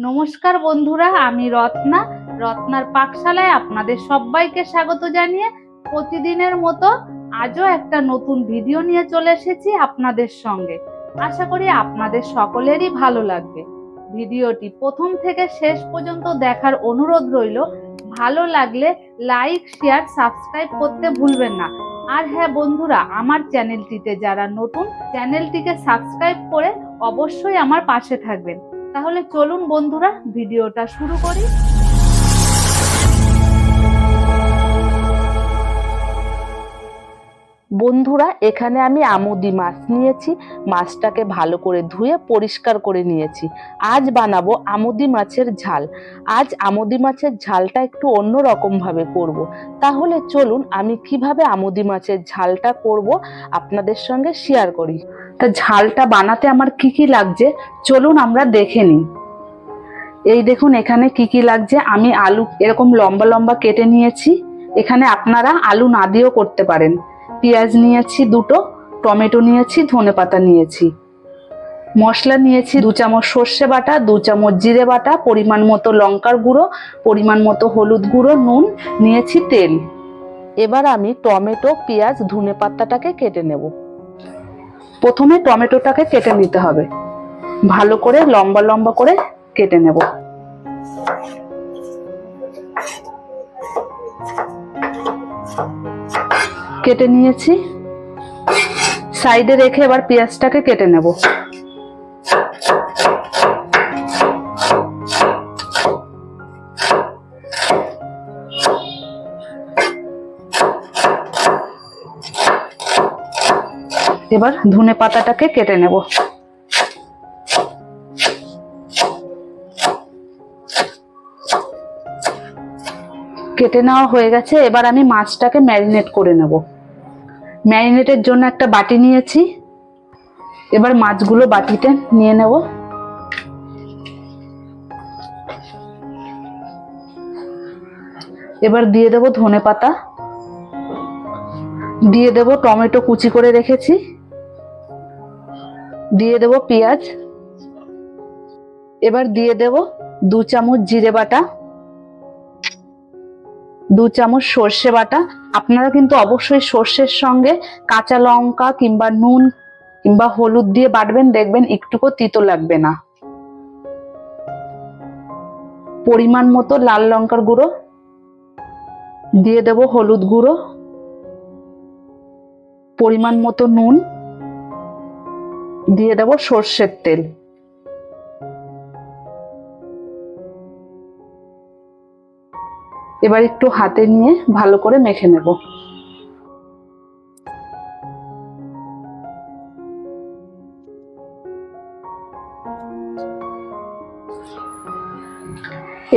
নমস্কার বন্ধুরা, আমি রত্নার পাকশালায় আপনাদের সবাইকে স্বাগত জানিয়ে প্রতিদিনের মতো আজও একটা নতুন ভিডিও নিয়ে চলে এসেছি আপনাদের সঙ্গে। আশা করি আপনাদের সকলেরই ভালো লাগবে। ভিডিওটি প্রথম থেকে শেষ পর্যন্ত দেখার অনুরোধ রইল। ভালো লাগলে লাইক, শেয়ার, সাবস্ক্রাইব করতে ভুলবেন না। আর হ্যাঁ বন্ধুরা, আমার চ্যানেলটিতে যারা নতুন, চ্যানেলটিকে সাবস্ক্রাইব করে অবশ্যই আমার পাশে থাকবেন। তাহলে চলুন বন্ধুরা, ভিডিওটা শুরু করি। বন্ধুরা, এখানে আমি আমুদি মাছ নিয়েছি। মাছটাকে ভালো করে ধুয়ে পরিষ্কার করে নিয়েছি। আজ বানাবো আমুদি মাছের ঝাল। আজ আমুদি মাছের ঝালটা একটু অন্য রকম ভাবে করব। তাহলে চলুন আমি কিভাবে আমুদি মাছের ঝালটা করব আপনাদের সঙ্গে শেয়ার করি। তা ঝালটা বানাতে আমার কি কি লাগছে চলুন আমরা দেখে নিই। এই দেখুন এখানে কি কি লাগছে। আমি আলু এরকম লম্বা লম্বা কেটে নিয়েছি। এখানে আপনারা আলু না দিয়েও করতে পারেন। পেঁয়াজ নিয়েছি দুটো, টমেটো নিয়েছি, ধনেপাতা নিয়েছি। মশলা নিয়েছি 2 চামচ সর্ষে বাটা, 2 চামচ জিরে বাটা, পরিমাণ মতো লঙ্কার গুঁড়ো, পরিমাণ মতো হলুদ গুঁড়ো, নুন, নিয়েছি তেল। এবার আমি টমেটো, পেঁয়াজ, ধনেপাতাটাকে কেটে নেব। প্রথমে টমেটোটাকে কেটে নিতে হবে, ভালো করে লম্বা লম্বা করে কেটে নেব। কেটে নিয়েছি, সাইডে রেখে এবার পেঁয়াজটাকে কেটে নেব। এবার ধনেপাতাটাকে কেটে নেব। কেটে নেওয়া হয়ে গেছে। এবার আমি মাছটাকে ম্যারিনেট করে নেব। ম্যারিনেটের জন্য একটা বাটি নিয়েছি। এবার মাছগুলো বাটিতে নিয়ে নেব। এবার দিয়ে দেব ধনেপাতা, দিয়ে দেব টমেটো কুচি করে রেখেছি, দিয়ে দেব পেঁয়াজ, এবার দিয়ে দেব 2 চামচ জিরে বাটা, 2 চামচ সর্ষে বাটা। আপনারা কিন্তু অবশ্যই সর্ষের সঙ্গে কাঁচা লঙ্কা কিংবা নুন কিংবা হলুদ দিয়ে বাটবেন, দেখবেন একটুকু তিতো লাগবে না। পরিমাণ মতো লাল লঙ্কার গুঁড়ো, দিয়ে দেব হলুদ গুঁড়ো, পরিমাণ মতো নুন, দিয়ে দেব সর্ষের তেল। এবার একটু হাতে নিয়ে ভালো করে মেখে নেব।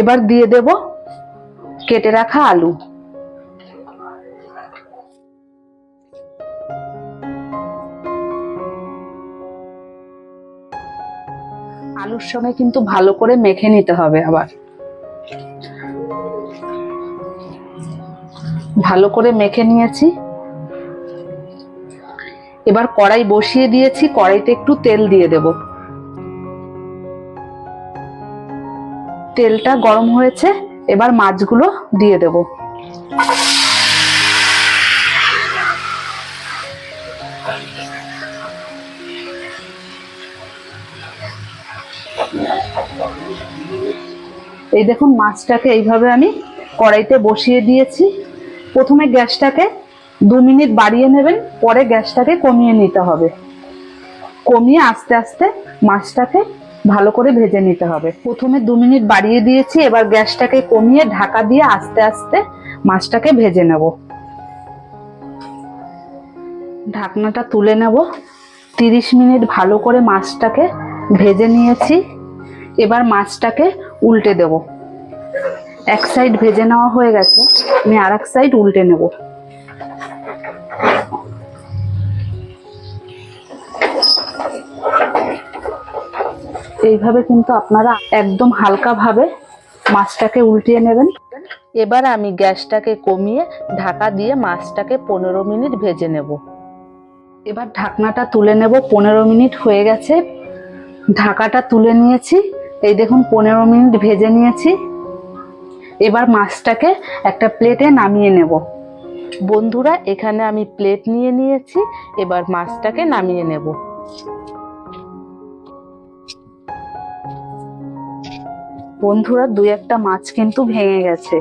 এবার দিয়ে দেব কেটে রাখা আলু। আলুর সঙ্গে কিন্তু ভালো করে মেখে নিতে হবে। আবার ভালো করে মেখে নিয়েছি। এবার কড়াই বসিয়ে দিয়েছি। কড়াইতে একটু তেল দিয়ে দেব। তেলটা গরম হয়েছে, এবার মাছগুলো দিয়ে দেব। এই দেখুন মাছটাকে এইভাবে আমি কড়াইতে বসিয়ে দিয়েছি। প্রথমে গ্যাসটাকে 2 মিনিট বাড়িয়ে নেবেন, পরে গ্যাসটাকে কমিয়ে নিতে হবে। কমিয়ে আস্তে আস্তে মাছটাকে ভালো করে ভেজে নিতে হবে। প্রথমে 2 মিনিট বাড়িয়ে দিয়েছি, এবার গ্যাসটাকে কমিয়ে ঢাকা দিয়ে আস্তে আস্তে মাছটাকে ভেজে নেব। ঢাকনাটা তুলে নেব। 30 মিনিট ভালো করে মাছটাকে ভেজে নিয়েছি। এবার মাছটাকে উল্টে দেব। এক সাইড ভেজে নেওয়া হয়ে গেছে, আমি আর এক সাইড উল্টে নেব। এইভাবে কিন্তু আপনারা একদম হালকা ভাবে মাছটাকে উল্টিয়ে নেবেন। এবার আমি গ্যাসটাকে কমিয়ে ঢাকা দিয়ে মাছটাকে 15 মিনিট ভেজে নেব। এবার ঢাকনাটা তুলে নেব। 15 মিনিট হয়ে গেছে, ঢাকাটা তুলে নিয়েছি। এই দেখুন 15 মিনিট ভেজে নিয়েছি। এবার মাছটাকে একটা প্লেটে নামিয়ে নেব। বন্ধুরা, এখানে আমি প্লেট নিয়ে নিয়েছি, এবার মাছটাকে নামিয়ে নেব। বন্ধুরা, 2-1টা মাছ কিন্তু ভেঙে গেছে।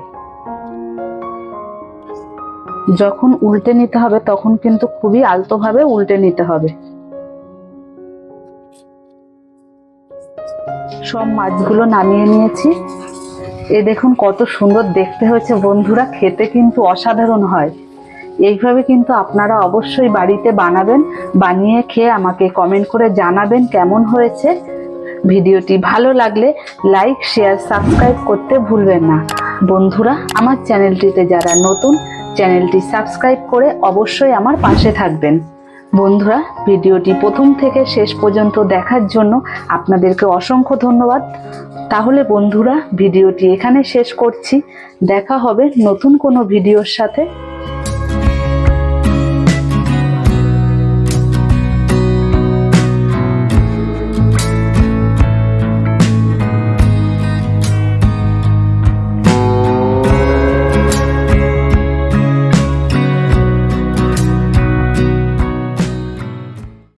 যখন উল্টে নিতে হবে তখন কিন্তু খুবই আলতোভাবে উল্টে নিতে হবে। সব মাছগুলো নামিয়ে নিয়েছি। এ দেখুন কত সুন্দর দেখতে হয়েছে বন্ধুরা, খেতে কিন্তু অসাধারণ হয়। এইভাবে কিন্তু আপনারা অবশ্যই বাড়িতে বানাবেন, বানিয়ে খেয়ে আমাকে কমেন্ট করে জানাবেন কেমন হয়েছে। ভিডিওটি ভালো লাগলে লাইক, শেয়ার, সাবস্ক্রাইব করতে ভুলবেন না। বন্ধুরা, আমার চ্যানেলটিতে যারা নতুন, চ্যানেলটি সাবস্ক্রাইব করে অবশ্যই আমার পাশে থাকবেন। বন্ধুরা, ভিডিওটি প্রথম থেকে শেষ পর্যন্ত দেখার জন্য আপনাদেরকে অসংখ্য ধন্যবাদ। তাহলে বন্ধুরা, ভিডিওটি এখানে শেষ করছি। দেখা হবে নতুন কোনো ভিডিওর সাথে।